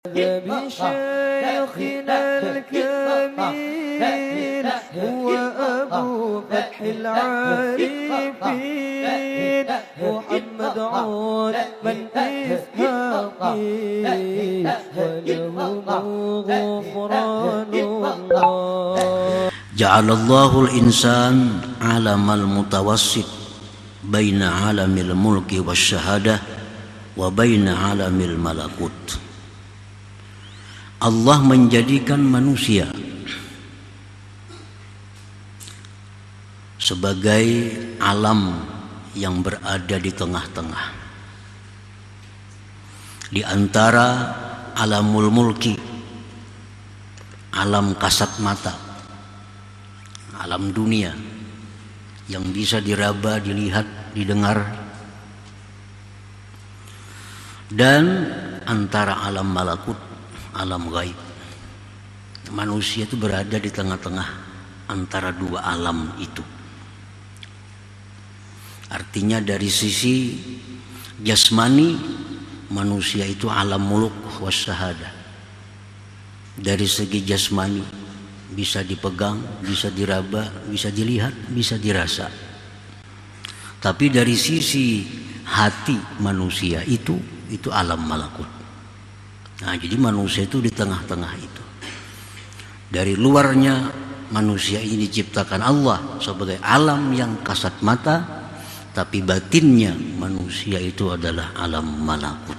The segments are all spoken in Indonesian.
بشيخنا الكميل هو أبو فتح العارفين محمد عثمان إسحاقي وله غفران الله. جعل الله الإنسان علم المتوسط بين عالم الملك والشهادة وبين عالم الملكوت. Allah menjadikan manusia sebagai alam yang berada di tengah-tengah, di antara alamul mulki, alam kasat mata, alam dunia yang bisa diraba, dilihat, didengar, dan antara alam malakut, alam gaib. Manusia itu berada di tengah-tengah antara dua alam itu. Artinya dari sisi jasmani, manusia itu alam muluk wasyahadah. Dari segi jasmani bisa dipegang, bisa diraba, bisa dilihat, bisa dirasa. Tapi dari sisi hati manusia itu alam malakut. Nah, jadi manusia itu di tengah-tengah itu. Dari luarnya manusia ini diciptakan Allah sebagai alam yang kasat mata, tapi batinnya manusia itu adalah alam malakut.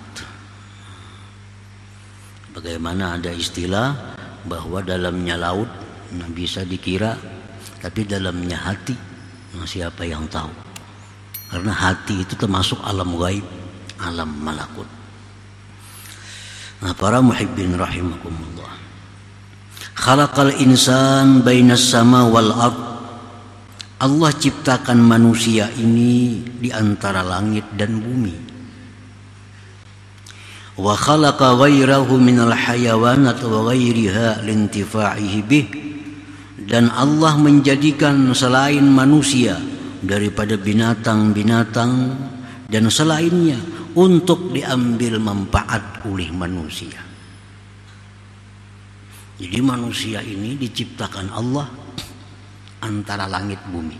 Bagaimana ada istilah bahwa dalamnya laut bisa dikira, tapi dalamnya hati siapa yang tahu? Karena hati itu termasuk alam gaib, alam malakut. Nah, para muhibbin rahimakumullah. Khalaqal insan bainas sama wal ard. Allah ciptakan manusia ini di antara langit dan bumi. Wa khalaqa ghairahu minal hayawanat wa ghairiha lintifa'ihi bih. Dan Allah menjadikan selain manusia daripada binatang-binatang dan selainnya untuk diambil manfaat oleh manusia. Jadi manusia ini diciptakan Allah antara langit bumi.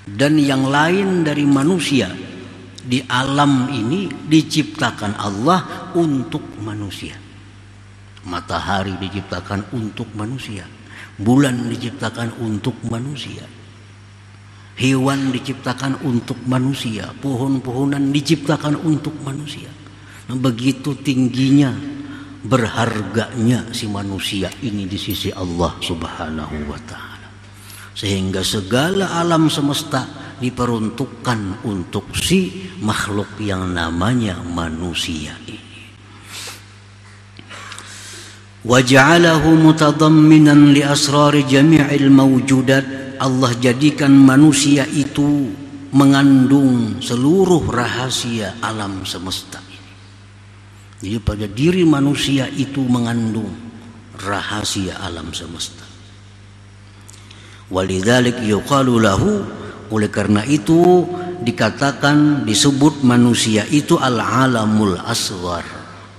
Dan yang lain dari manusia di alam ini diciptakan Allah untuk manusia. Matahari diciptakan untuk manusia. Bulan diciptakan untuk manusia. Hewan diciptakan untuk manusia, pohon-pohonan diciptakan untuk manusia. Nah, begitu tingginya, berharganya si manusia ini di sisi Allah Subhanahu wa ta'ala. Sehingga segala alam semesta diperuntukkan untuk si makhluk yang namanya manusia ini. Wa ja'alahu mutadamminan li asrari jami'il mawjudat. Allah jadikan manusia itu mengandung seluruh rahasia alam semesta ini. Jadi pada diri manusia itu mengandung rahasia alam semesta. Walidzalik yuqalu lahu, oleh karena itu dikatakan, disebut manusia itu al-alamul asghar,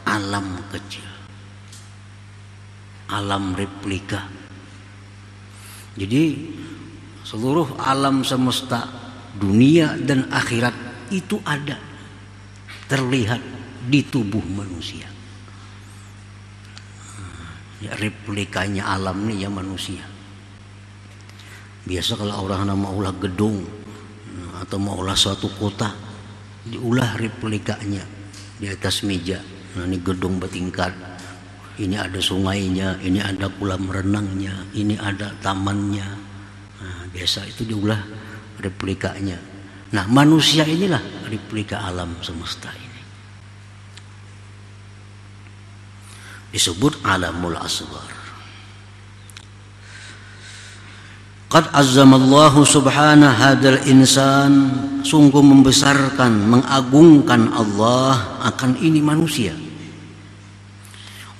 alam kecil, alam replika. Jadi seluruh alam semesta, dunia dan akhirat itu ada, terlihat di tubuh manusia. Ya, replikanya alam nih ya manusia. Biasa kalau orang mau ulah gedung atau mau ulah suatu kota, diulah replikanya di atas meja. Nah, ini gedung bertingkat, ini ada sungainya, ini ada kolam renangnya, ini ada tamannya. Nah, biasa itu diulah replikanya. Nah, manusia inilah replika alam semesta ini. Disebut alamul asghar. Qad azzamallahu subhanahu hadzal insan, sungguh membesarkan, mengagungkan Allah akan ini manusia.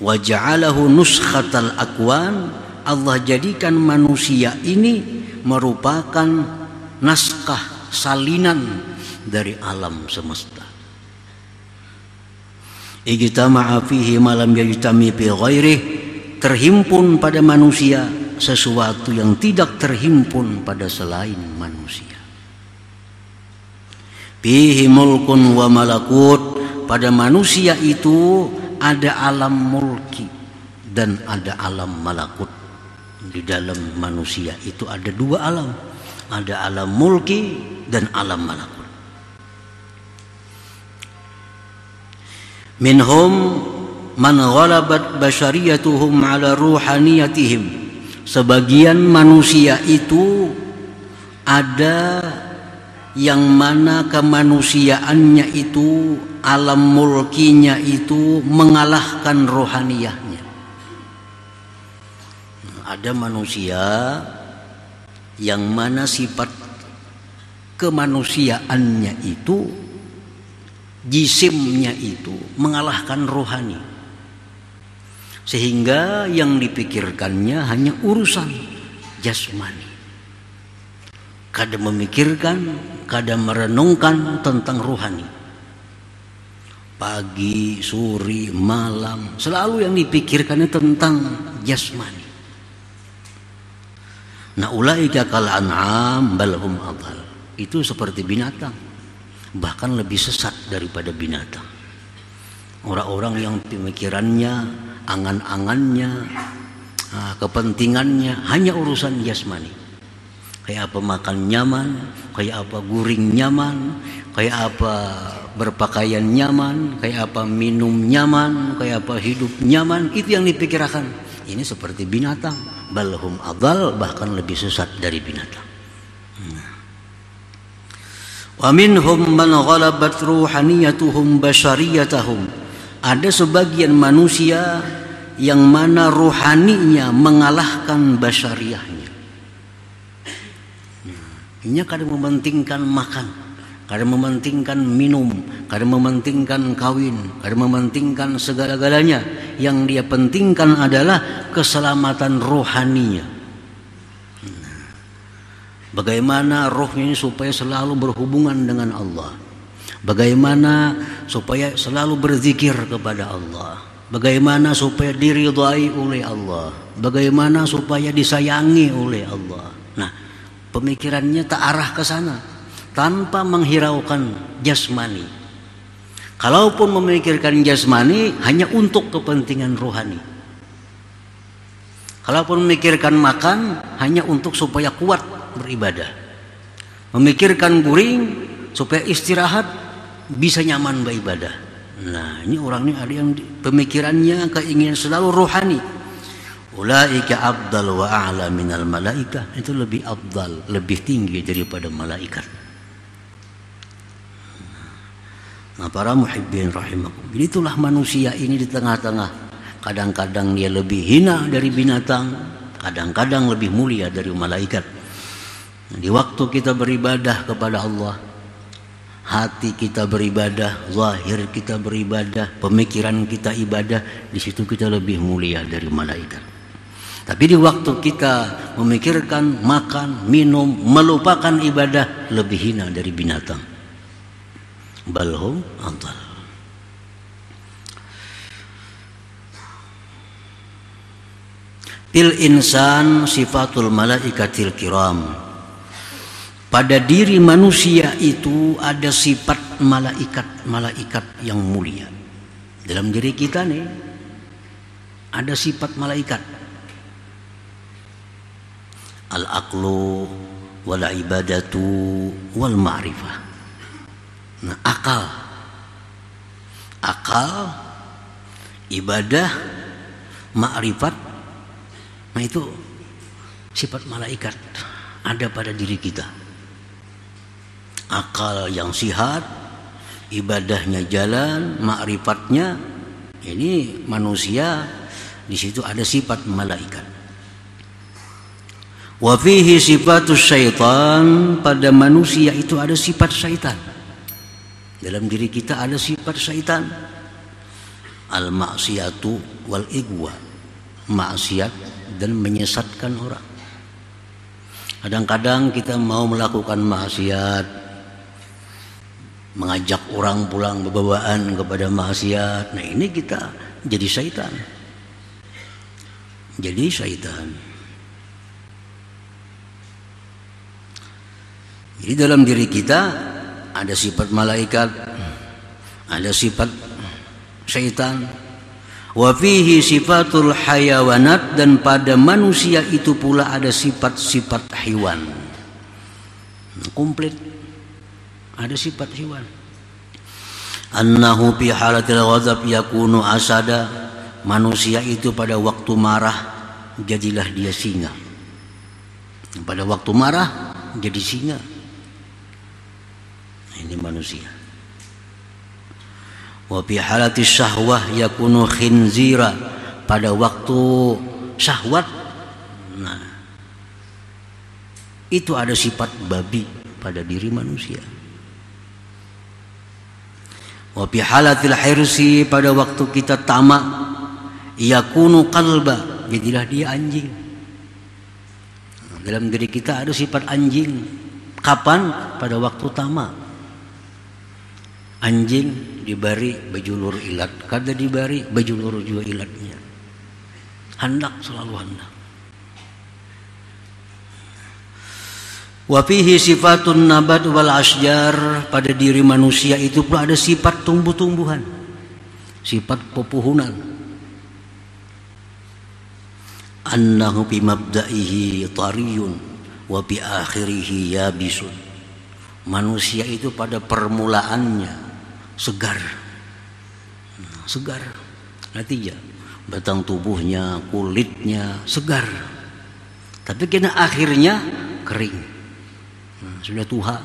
Wa ja'alahu nuskhatal akwan, Allah jadikan manusia ini merupakan naskah salinan dari alam semesta. ijtama'a fihi ma lam yajtami fi ghairihi, terhimpun pada manusia sesuatu yang tidak terhimpun pada selain manusia. Fihi mulkun wa malakut, pada manusia itu ada alam mulki dan ada alam malakut. Di dalam manusia itu ada dua alam, ada alam mulki dan alam malakut. Minhum man ghalabat basyariyatuhum ala ruhaniyatihim, sebagian manusia itu ada yang mana kemanusiaannya itu, alam mulkinya itu mengalahkan rohaniyahnya. Ada manusia yang mana sifat kemanusiaannya itu, jisimnya itu mengalahkan rohani, sehingga yang dipikirkannya hanya urusan jasmani. Kadang memikirkan, kadang merenungkan tentang rohani. Pagi, sore, malam, selalu yang dipikirkannya tentang jasmani. Nah, ulaika kal an'am bal hum adhal. Itu seperti binatang, bahkan lebih sesat daripada binatang. Orang-orang yang pemikirannya, angan-angannya, kepentingannya hanya urusan jasmani. Kayak apa makan nyaman, kayak apa guring nyaman, kayak apa berpakaian nyaman, kayak apa minum nyaman, kayak apa hidup nyaman. Itu yang dipikirkan. Ini seperti binatang, balhum adhal, bahkan lebih sesat dari binatang. Wa minhum man ghalabat ruhaniyatuhum basyariyatahum, ada sebagian manusia yang mana ruhaninya mengalahkan basyariyahnya. Ini kadang mementingkan makan, kadang mementingkan minum, kadang mementingkan kawin, kadang mementingkan segala-galanya. Yang dia pentingkan adalah keselamatan rohaninya. Bagaimana rohnya ini supaya selalu berhubungan dengan Allah, bagaimana supaya selalu berzikir kepada Allah, bagaimana supaya diridhai oleh Allah, bagaimana supaya disayangi oleh Allah. Nah, pemikirannya tak arah ke sana, tanpa menghiraukan jasmani. Kalaupun memikirkan jasmani, hanya untuk kepentingan rohani. Kalaupun memikirkan makan, hanya untuk supaya kuat beribadah. Memikirkan guring supaya istirahat, bisa nyaman beribadah. Nah, ini orang ini ada yang pemikirannya keinginan selalu rohani. Ulaika afdal wa a'la minal malaikah, itu lebih afdal, lebih tinggi daripada malaikat. Nah, para muhibbin rahimakum, jadi itulah manusia ini di tengah-tengah. Kadang-kadang dia lebih hina dari binatang, kadang-kadang lebih mulia dari malaikat. Di waktu kita beribadah kepada Allah, hati kita beribadah, zahir kita beribadah, pemikiran kita ibadah, di situ kita lebih mulia dari malaikat. Tapi di waktu kita memikirkan makan, minum, melupakan ibadah, lebih hina dari binatang. Balhum adhal. Fil insan sifatul malaikatil kiram. Pada diri manusia itu ada sifat malaikat yang mulia. Dalam diri kita nih ada sifat malaikat. Al-aqlu wal ibadatu wal ma'rifah. Nah, akal, ibadah, ma'rifat, nah itu sifat malaikat ada pada diri kita. Akal yang sihat, ibadahnya jalan, ma'rifatnya, ini manusia di situ ada sifat malaikat. Wa fihi sifatus syaitan, pada manusia itu ada sifat syaitan. Dalam diri kita ada sifat syaitan. Al maksiatu wal igwa, maksiat dan menyesatkan orang. Kadang-kadang kita mau melakukan maksiat, mengajak orang pulang berbawaan kepada maksiat. Nah, ini kita jadi syaitan. Jadi syaitan. Jadi dalam diri kita ada sifat malaikat, ada sifat syaitan. Wa fihi sifatul hayawanat, dan pada manusia itu pula ada sifat-sifat hewan. Komplit. Ada sifat hewan. Annahu fi halatil ghadab yakunu asada. Manusia itu pada waktu marah jadilah dia singa. Pada waktu marah jadi singa. Ini manusia. Wa fi halatis syahwah yakunu khinzira. Pada waktu syahwat, nah, itu ada sifat babi pada diri manusia. Wa fi halatil hirsi, pada waktu kita tamak, yakunu qalba, jadilah dia anjing. Dalam diri kita ada sifat anjing. Kapan? Pada waktu tamak. Anjing dibari bejulur ilat, kada dibari bejulur juga ilatnya. Hendak, selalu hendak. Wa fihi sifatun nabat wal asjar, pada diri manusia itu pula ada sifat tumbuh-tumbuhan, sifat pepohonan. Annahu bi mabda'ihi tariyun wa bi akhirihi yabisun. Manusia itu pada permulaannya segar, segar. Artinya batang tubuhnya, kulitnya segar, tapi kena akhirnya kering. Sudah tua.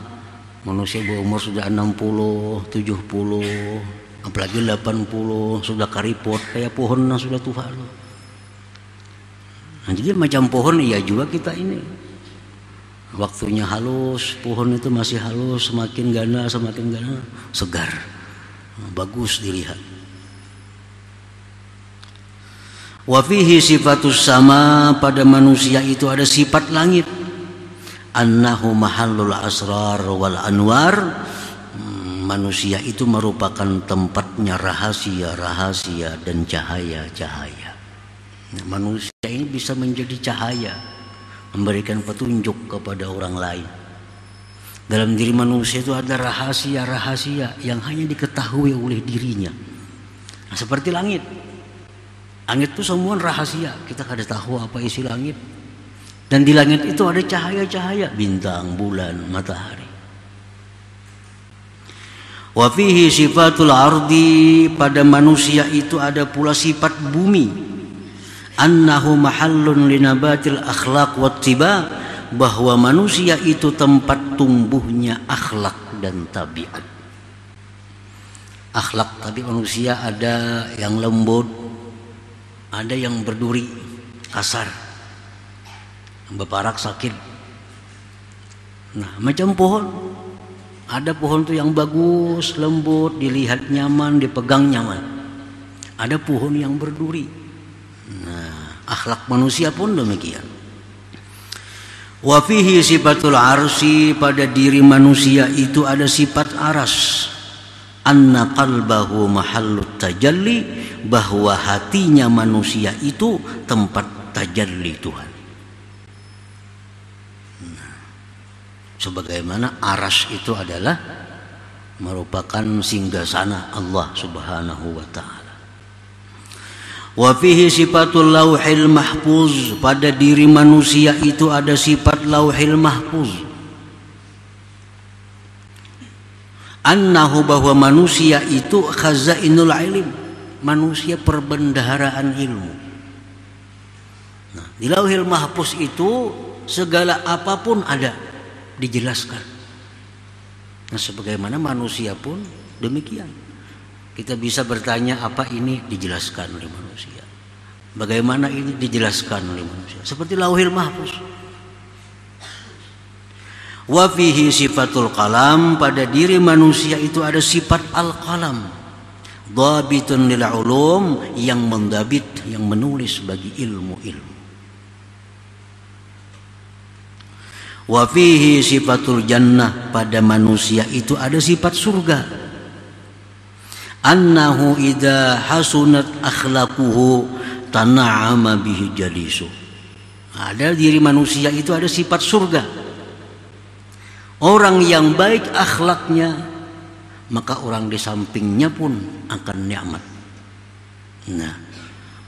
Manusia berumur sudah 60, 70, apalagi 80, sudah karipot kayak pohon yang sudah tua. Nah, jadi macam pohon ya juga kita ini. Waktunya halus, pohon itu masih halus, semakin gana, segar, bagus dilihat. Wa fihi sifatus sama, pada manusia itu ada sifat langit. Annahu mahallul asrar wal anwar. Manusia itu merupakan tempatnya rahasia-rahasia dan cahaya-cahaya. Nah, manusia ini bisa menjadi cahaya, memberikan petunjuk kepada orang lain. Dalam diri manusia itu ada rahasia-rahasia yang hanya diketahui oleh dirinya. Nah, seperti langit. Langit itu semua rahasia, kita kada tahu apa isi langit. Dan di langit itu ada cahaya-cahaya, bintang, bulan, matahari. Wa fihi sifatul ardi, pada manusia itu ada pula sifat bumi. Annahu mahallun linabatil akhlaq wattiba, bahwa manusia itu tempat tumbuhnya akhlak dan tabiat. Akhlak tabiat manusia ada yang lembut, ada yang berduri, kasar, beparak, sakit. Nah, macam pohon. Ada pohon tuh yang bagus, lembut, dilihat nyaman, dipegang nyaman. Ada pohon yang berduri. Nah, akhlak manusia pun demikian. Wa fihi sifatul arsi, pada diri manusia itu ada sifat aras. Anna qalbahu mahallut tajalli, bahwa hatinya manusia itu tempat tajalli Tuhan. Nah, sebagaimana aras itu adalah merupakan singgasana Allah Subhanahu wa ta'ala. Wa fihi sifatul lauhil mahfuz, pada diri manusia itu ada sifat lauhil mahfuz. Annahu, bahwa manusia itu khazainul ilm, manusia perbendaharaan ilmu. Nah, di lauhil mahfuz itu segala apapun ada, dijelaskan. Nah, sebagaimana manusia pun demikian. Kita bisa bertanya apa ini, dijelaskan oleh manusia. Bagaimana ini, dijelaskan oleh manusia. Seperti lauhil mahfuz. Wa fihi sifatul qalam, pada diri manusia itu ada sifat al-qalam. Dhabitun lil ulum, yang mendabit, yang menulis bagi ilmu-ilmu. Wa fihi sifatul jannah, pada manusia itu ada sifat surga. Annahu idza hasunat akhlaquhu tana'ama bihi jalisu. Ada diri manusia itu ada sifat surga. Orang yang baik akhlaknya, maka orang di sampingnya pun akan nikmat. Nah,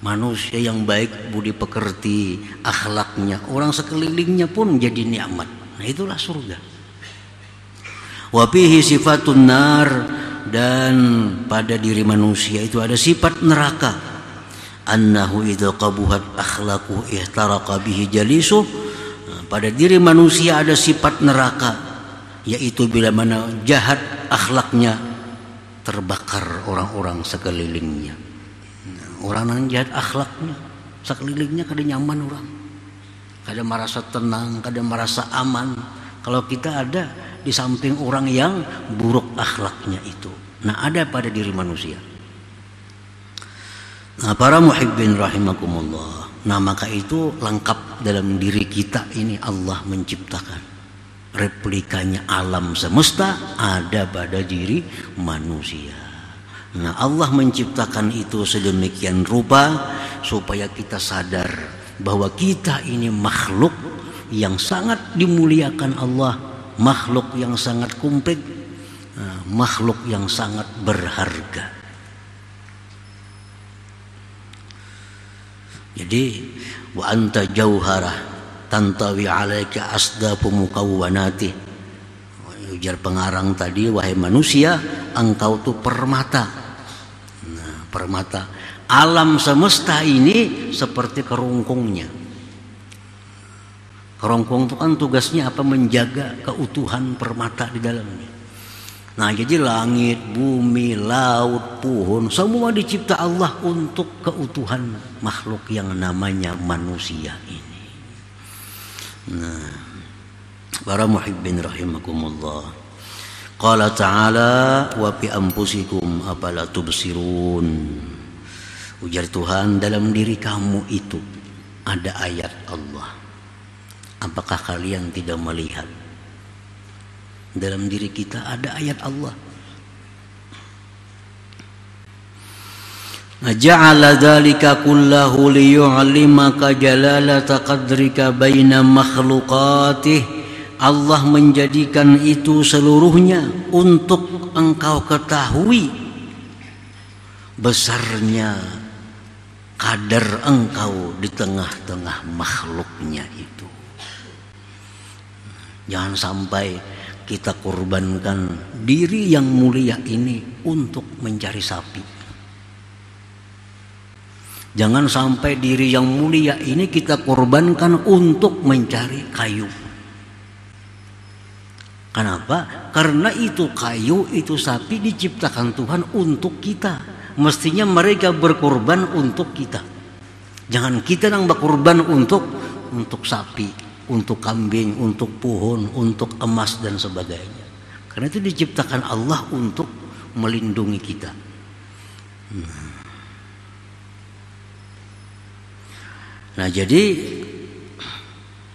manusia yang baik, budi pekerti, akhlaknya, orang sekelilingnya pun jadi nikmat. Nah, itulah surga. Wa fihi sifatun nar, dan pada diri manusia itu ada sifat neraka. Annahu idza qabuhat akhlaquhu ihtaraqa bihi jalisu. Pada diri manusia ada sifat neraka, yaitu bila mana jahat akhlaknya, terbakar orang-orang sekelilingnya. Orang yang jahat akhlaknya, sekelilingnya kada nyaman orang, kada merasa tenang, kada merasa aman. Kalau kita ada di samping orang yang buruk akhlaknya itu, nah ada pada diri manusia. Nah, para muhibbin rahimakumullah, nah maka itu lengkap dalam diri kita ini. Allah menciptakan replikanya alam semesta ada pada diri manusia. Nah, Allah menciptakan itu sedemikian rupa supaya kita sadar bahwa kita ini makhluk yang sangat dimuliakan Allah, makhluk yang sangat komplit, makhluk yang sangat berharga. Jadi wa anta jauharah tantawi alaika asdafu mukawwanati. Ujar pengarang tadi, wahai manusia, engkau tuh permata. Permata alam semesta ini seperti kerongkongnya. Kerongkong itu kan tugasnya apa? Menjaga keutuhan permata di dalamnya. Nah, jadi langit, bumi, laut, pohon, semua dicipta Allah untuk keutuhan makhluk yang namanya manusia ini. Nah, para muhibbin rahimakumullah, qala ta'ala wa fi anfusikum afala tubsirun. Ujar Tuhan, dalam diri kamu itu ada ayat Allah. Apakah kalian tidak melihat? Dalam diri kita ada ayat Allah. Ja'ala dzalika kullahu liyu'limaka jalalata qadrika baina makhluqatih. Allah menjadikan itu seluruhnya untuk engkau ketahui besarnya kadar engkau di tengah-tengah makhluknya itu. Jangan sampai kita korbankan diri yang mulia ini untuk mencari sapi. Jangan sampai diri yang mulia ini kita korbankan untuk mencari kayu. Kenapa? Karena itu kayu, itu sapi diciptakan Tuhan untuk kita. Mestinya mereka berkorban untuk kita. Jangan kita yang berkorban untuk sapi, untuk kambing, untuk pohon, untuk emas dan sebagainya. Karena itu diciptakan Allah untuk melindungi kita. Nah, jadi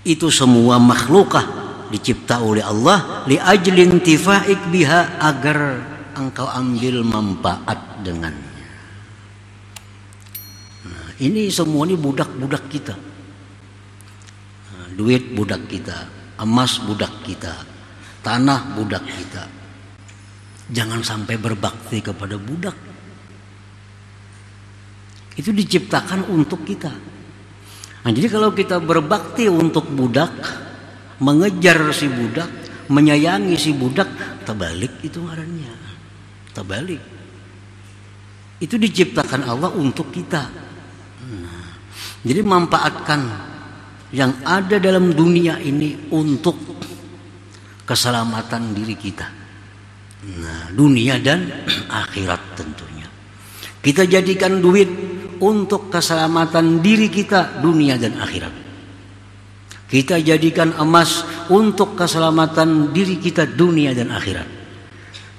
itu semua makhlukah dicipta oleh Allah li ajlin tifaik biha, agar engkau ambil manfaat dengannya. Nah, ini semua ini budak-budak kita. Nah, duit budak kita, emas budak kita, tanah budak kita. Jangan sampai berbakti kepada budak. Itu diciptakan untuk kita. Nah, jadi kalau kita berbakti untuk budak, mengejar si budak, menyayangi si budak, terbalik itu ngarannya. Terbalik. Itu diciptakan Allah untuk kita. Nah, jadi manfaatkan yang ada dalam dunia ini untuk keselamatan diri kita. Nah, dunia dan akhirat tentunya. Kita jadikan duit untuk keselamatan diri kita, dunia dan akhirat. Kita jadikan emas untuk keselamatan diri kita, dunia dan akhirat.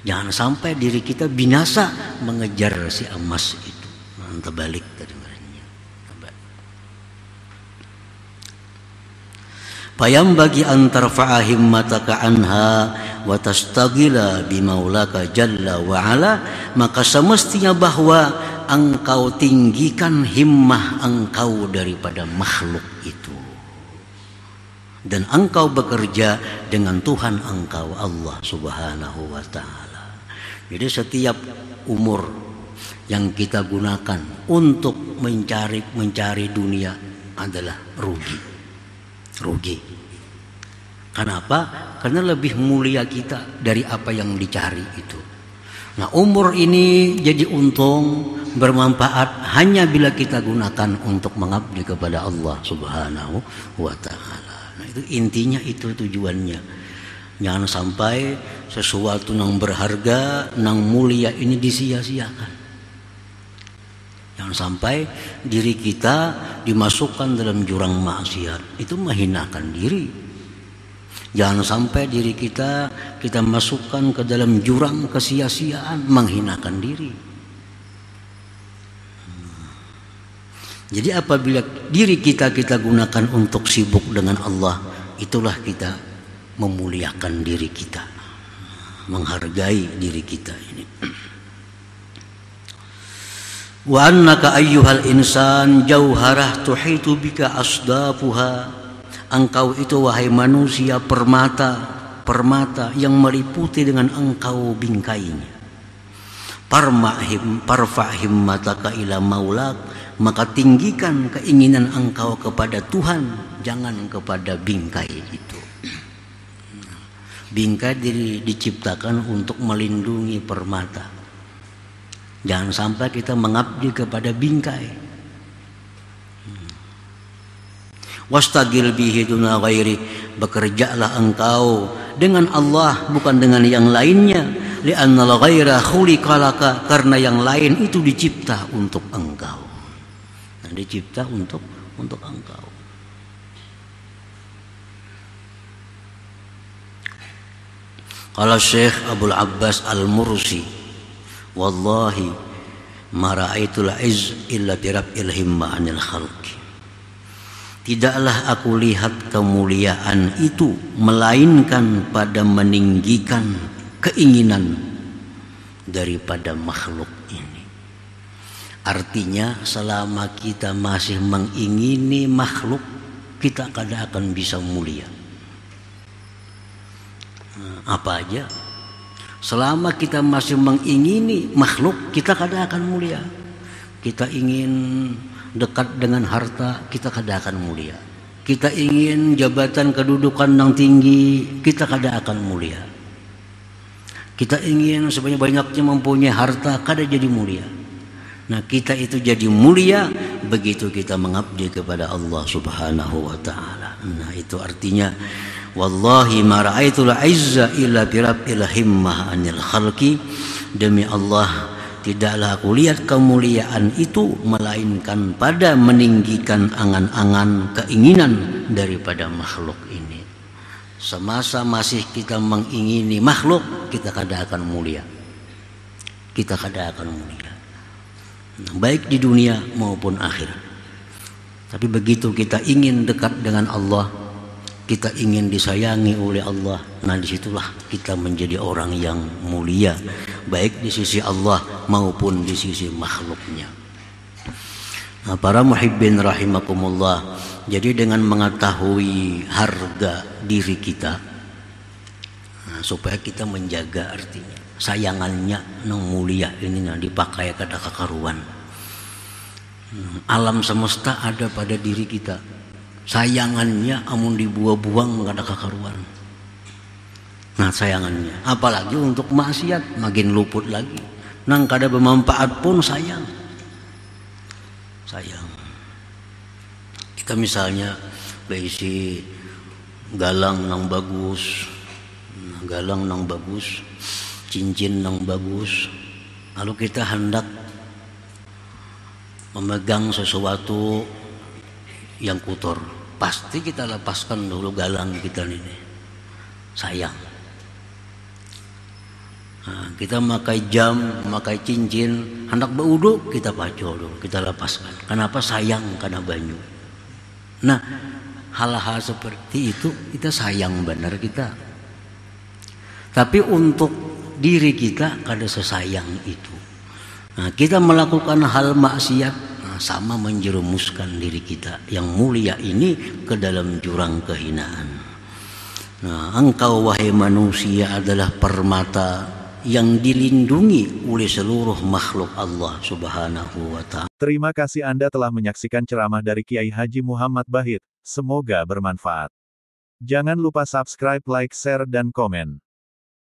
Jangan sampai diri kita binasa mengejar si emas itu. Terbalik tadi. Fayambagi an tarfa'a himmataka anha wa tastagila bimaulaka jalla wa ala, maka semestinya bahwa engkau tinggikan himmah engkau daripada makhluk itu, dan engkau bekerja dengan Tuhan engkau Allah Subhanahu wa ta'ala. Jadi setiap umur yang kita gunakan untuk mencari dunia adalah rugi. Kenapa? Karena lebih mulia kita dari apa yang dicari itu. Nah, umur ini jadi untung, bermanfaat hanya bila kita gunakan untuk mengabdi kepada Allah Subhanahu wa ta'ala. Nah, itu intinya, itu tujuannya. Jangan sampai sesuatu yang berharga, yang mulia ini disia-siakan. Jangan sampai diri kita dimasukkan dalam jurang maksiat, itu menghinakan diri. Jangan sampai diri kita masukkan ke dalam jurang kesia-siaan, menghinakan diri. Jadi apabila diri kita gunakan untuk sibuk dengan Allah, itulah kita memuliakan diri kita, menghargai diri kita ini. Wa annaka ayyuhal insan jauharah tuhitu bika asdafuha, engkau itu wahai manusia permata yang meliputi dengan engkau bingkainya. Parfa himmataka ila maulak, maka tinggikan keinginan engkau kepada Tuhan, jangan kepada bingkai itu. Bingkai diciptakan untuk melindungi permata. Jangan sampai kita mengabdi kepada bingkai. Wastagil bihi duna ghairi, bekerjalah engkau dengan Allah bukan dengan yang lainnya. Li'annal ghaira khuliqalaka, karena yang lain itu dicipta untuk engkau. Nah, dicipta untuk engkau. Qala Syekh Abdul Abbas Al-Mursi, wallahi ma ra'aitul izz illa birab'il himma 'anil khalqi. Tidaklah aku lihat kemuliaan itu melainkan pada meninggikan keinginan daripada makhluk ini. Artinya selama kita masih mengingini makhluk, kita kada akan bisa mulia. Apa aja? Selama kita masih mengingini makhluk, kita kada akan mulia. Kita ingin dekat dengan harta, kita kada akan mulia. Kita ingin jabatan kedudukan yang tinggi, kita kada akan mulia. Kita ingin sebanyak-banyaknya mempunyai harta, kada jadi mulia. Nah, kita itu jadi mulia begitu kita mengabdi kepada Allah Subhanahu wa ta'ala. Nah, itu artinya wallahi ma ra'aitul izza illa birab'il himmah 'anil khalqi, demi Allah tidaklah aku lihat kemuliaan itu melainkan pada meninggikan angan-angan keinginan daripada makhluk ini. Semasa masih kita mengingini makhluk, kita kada akan mulia. Kita kada akan mulia, baik di dunia maupun akhirat. Tapi begitu kita ingin dekat dengan Allah, kita ingin disayangi oleh Allah, nah disitulah kita menjadi orang yang mulia, baik di sisi Allah maupun di sisi makhluknya. Nah, para muhibbin rahimakumullah, jadi dengan mengetahui harga diri kita, nah, supaya kita menjaga, artinya sayangannya nang mulia ini nah dipakai kada kakaruan. Alam semesta ada pada diri kita, sayangannya amun dibuang-buang kada kakaruan. Nah, sayangannya apalagi untuk maksiat makin luput lagi. Nang kada bermanfaat pun sayang. Kita misalnya beisi galang nang bagus, cincin nang bagus, lalu kita hendak memegang sesuatu yang kotor, pasti kita lepaskan dulu galang kita ini, sayang. Nah, kita memakai jam, memakai cincin, hendak berwudu kita paco dulu, kita lepaskan. Kenapa? Sayang karena banyu. Nah, hal-hal seperti itu kita sayang benar kita. Tapi untuk diri kita kada sesayang itu. Nah, kita melakukan hal maksiat, sama menjerumuskan diri kita yang mulia ini ke dalam jurang kehinaan. Nah, engkau wahai manusia adalah permata yang dilindungi oleh seluruh makhluk Allah Subhanahu wa Ta'ala. Terima kasih Anda telah menyaksikan ceramah dari Kiai Haji Muhammad Bahit. Semoga bermanfaat. Jangan lupa subscribe, like, share, dan komen.